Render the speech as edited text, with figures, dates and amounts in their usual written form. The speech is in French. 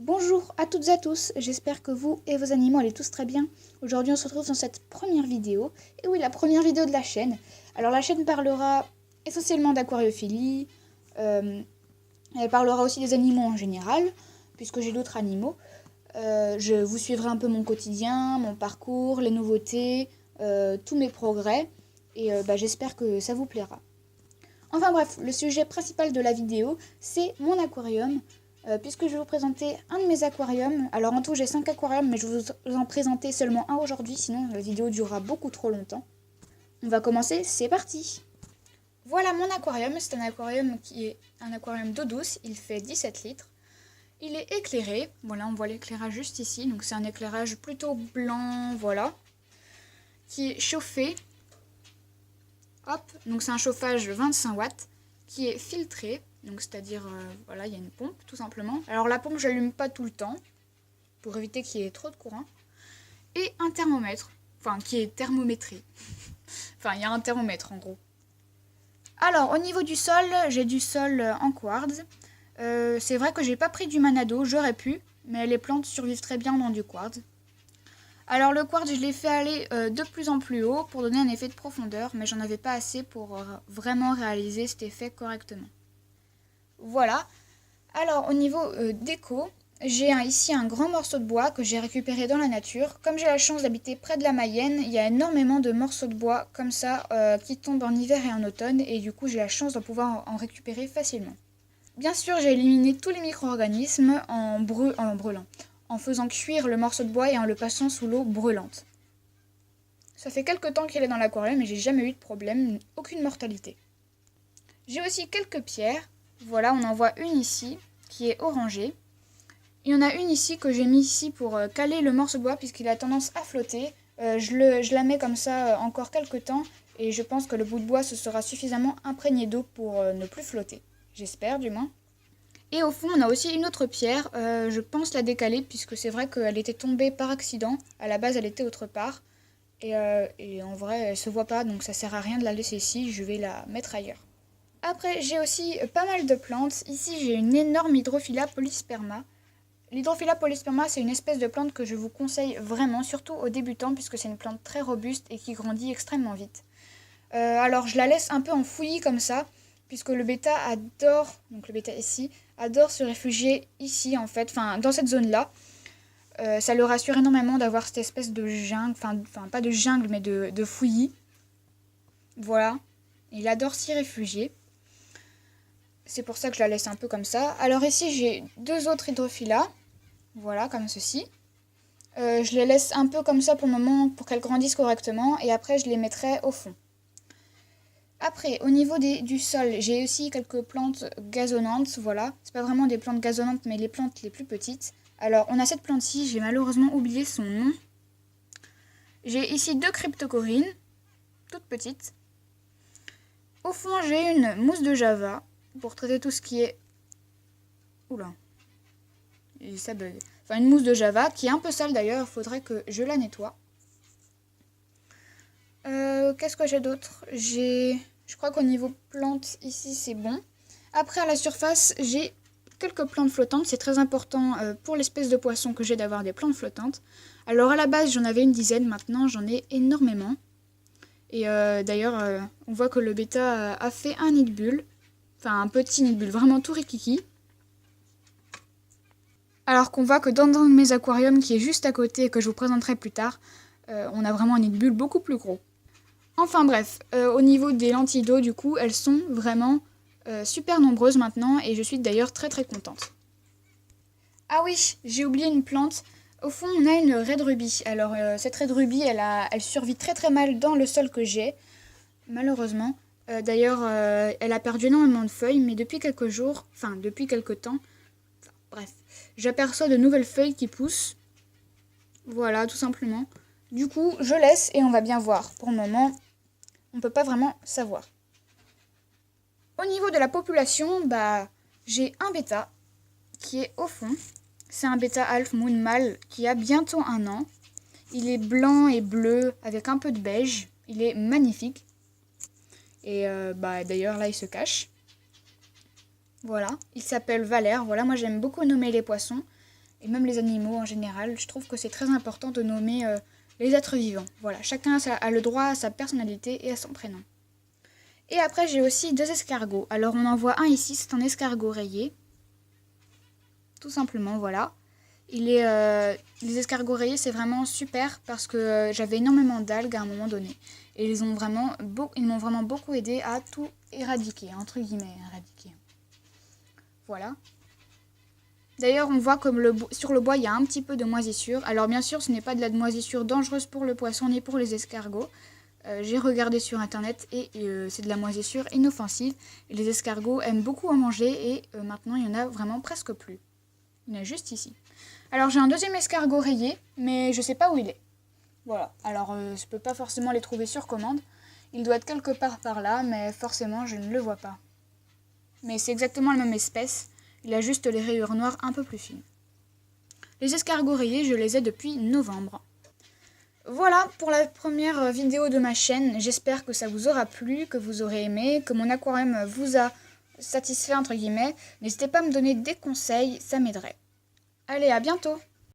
Bonjour à toutes et à tous, j'espère que vous et vos animaux allez tous très bien. Aujourd'hui on se retrouve dans cette première vidéo, et oui, la première vidéo de la chaîne. Alors la chaîne parlera essentiellement d'aquariophilie, elle parlera aussi des animaux en général, puisque j'ai d'autres animaux. Je vous suivrai un peu mon quotidien, mon parcours, les nouveautés, tous mes progrès, et j'espère que ça vous plaira. Enfin bref, le sujet principal de la vidéo, c'est mon aquarium. Puisque je vais vous présenter un de mes aquariums. Alors en tout j'ai 5 aquariums, mais je vais vous en présenter seulement un aujourd'hui, sinon la vidéo durera beaucoup trop longtemps. On va commencer, c'est parti. Voilà mon aquarium, c'est un aquarium qui est un aquarium d'eau douce, il fait 17 litres. Il est éclairé, voilà on voit l'éclairage juste ici, donc c'est un éclairage plutôt blanc, voilà. Qui est chauffé, hop, donc c'est un chauffage 25 watts, qui est filtré. Donc c'est-à-dire, voilà, il y a une pompe tout simplement. Alors la pompe, je l'allume pas tout le temps, pour éviter qu'il y ait trop de courant. Et un thermomètre, enfin qui est thermométré. Enfin, il y a un thermomètre en gros. Alors au niveau du sol, j'ai du sol en quartz. C'est vrai que j'ai pas pris du manado, j'aurais pu, mais les plantes survivent très bien dans du quartz. Alors le quartz, je l'ai fait aller de plus en plus haut pour donner un effet de profondeur, mais j'en avais pas assez pour vraiment réaliser cet effet correctement. Voilà. Alors au niveau déco, j'ai ici un grand morceau de bois que j'ai récupéré dans la nature. Comme j'ai la chance d'habiter près de la Mayenne, il y a énormément de morceaux de bois comme ça qui tombent en hiver et en automne, et du coup j'ai la chance de pouvoir en récupérer facilement. Bien sûr, j'ai éliminé tous les micro-organismes en brûlant, en faisant cuire le morceau de bois et en le passant sous l'eau brûlante. Ça fait quelques temps qu'il est dans l'aquarium et j'ai jamais eu de problème, aucune mortalité. J'ai aussi quelques pierres. Voilà, on en voit une ici, qui est orangée. Il y en a une ici que j'ai mis ici pour caler le morceau de bois, puisqu'il a tendance à flotter. Je la mets comme ça encore quelques temps, et je pense que le bout de bois se sera suffisamment imprégné d'eau pour ne plus flotter. J'espère du moins. Et au fond, on a aussi une autre pierre. Je pense la décaler, puisque c'est vrai qu'elle était tombée par accident. À la base, elle était autre part. Et en vrai, elle se voit pas, donc ça sert à rien de la laisser ici. Je vais la mettre ailleurs. Après, j'ai aussi pas mal de plantes. Ici, j'ai une énorme Hydrophila polysperma. L'Hydrophila polysperma, c'est une espèce de plante que je vous conseille vraiment, surtout aux débutants, puisque c'est une plante très robuste et qui grandit extrêmement vite. Alors, je la laisse un peu en fouillis comme ça, puisque le bêta adore, donc le bêta ici, adore se réfugier ici, en fait, enfin, dans cette zone-là. Ça le rassure énormément d'avoir cette espèce de jungle, enfin pas de jungle, mais de fouillis. Voilà. Il adore s'y réfugier. C'est pour ça que je la laisse un peu comme ça. Alors ici, j'ai deux autres hydrophilas. Voilà, comme ceci. Je les laisse un peu comme ça pour le moment, pour qu'elles grandissent correctement. Et après, je les mettrai au fond. Après, au niveau du sol, j'ai aussi quelques plantes gazonnantes. Voilà, c'est pas vraiment des plantes gazonnantes, mais les plantes les plus petites. Alors, on a cette plante-ci, j'ai malheureusement oublié son nom. J'ai ici deux cryptocorines, toutes petites. Au fond, j'ai une mousse de java pour traiter tout ce qui est... Oula. Et ça bug. Enfin, une mousse de java qui est un peu sale d'ailleurs, il faudrait que je la nettoie. Qu'est-ce que j'ai d'autre? Je crois qu'au niveau plantes, ici, c'est bon. Après, à la surface, j'ai quelques plantes flottantes. C'est très important pour l'espèce de poisson que j'ai d'avoir des plantes flottantes. Alors, à la base, j'en avais une dizaine. Maintenant, j'en ai énormément. Et d'ailleurs, on voit que le bêta a fait un nid de bulle. Enfin, un petit nid de bulle, vraiment tout rikiki. Alors qu'on voit que dans mes aquariums, qui est juste à côté et que je vous présenterai plus tard, on a vraiment un nid de bulle beaucoup plus gros. Enfin bref, au niveau des lentilles d'eau, du coup, elles sont vraiment super nombreuses maintenant et je suis d'ailleurs très très contente. Ah oui, j'ai oublié une plante. Au fond, on a une Red Ruby. Alors, cette Red Ruby, elle survit très très mal dans le sol que j'ai, malheureusement. D'ailleurs, elle a perdu énormément de feuilles, mais depuis quelques jours, enfin depuis quelques temps, bref, j'aperçois de nouvelles feuilles qui poussent. Voilà, tout simplement. Du coup, je laisse et on va bien voir. Pour le moment, on ne peut pas vraiment savoir. Au niveau de la population, j'ai un bêta qui est au fond. C'est un bêta Half Moon mâle qui a bientôt 1 an. Il est blanc et bleu avec un peu de beige. Il est magnifique. Et d'ailleurs, là, il se cache. Voilà, il s'appelle Valère. Voilà, moi j'aime beaucoup nommer les poissons. et même les animaux en général. Je trouve que c'est très important de nommer les êtres vivants. Voilà, chacun a le droit à sa personnalité et à son prénom. Et après, j'ai aussi 2 escargots. Alors, on en voit un ici, c'est un escargot rayé. Tout simplement, voilà. Les escargots rayés, c'est vraiment super parce que j'avais énormément d'algues à un moment donné. Et ils m'ont vraiment beaucoup aidé à tout éradiquer, entre guillemets, éradiquer. Voilà. D'ailleurs, on voit comme sur le bois, il y a un petit peu de moisissure. Alors bien sûr, ce n'est pas de la moisissure dangereuse pour le poisson ni pour les escargots. J'ai regardé sur internet et c'est de la moisissure inoffensive. Et les escargots aiment beaucoup en manger et maintenant il y en a vraiment presque plus. Il y en a juste ici. Alors j'ai un deuxième escargot rayé, mais je ne sais pas où il est. Voilà, alors je ne peux pas forcément les trouver sur commande. Il doit être quelque part par là, mais forcément je ne le vois pas. Mais c'est exactement la même espèce, il a juste les rayures noires un peu plus fines. Les escargots rayés, je les ai depuis novembre. Voilà pour la première vidéo de ma chaîne, j'espère que ça vous aura plu, que vous aurez aimé, que mon aquarium vous a satisfait entre guillemets. N'hésitez pas à me donner des conseils, ça m'aiderait. Allez, à bientôt!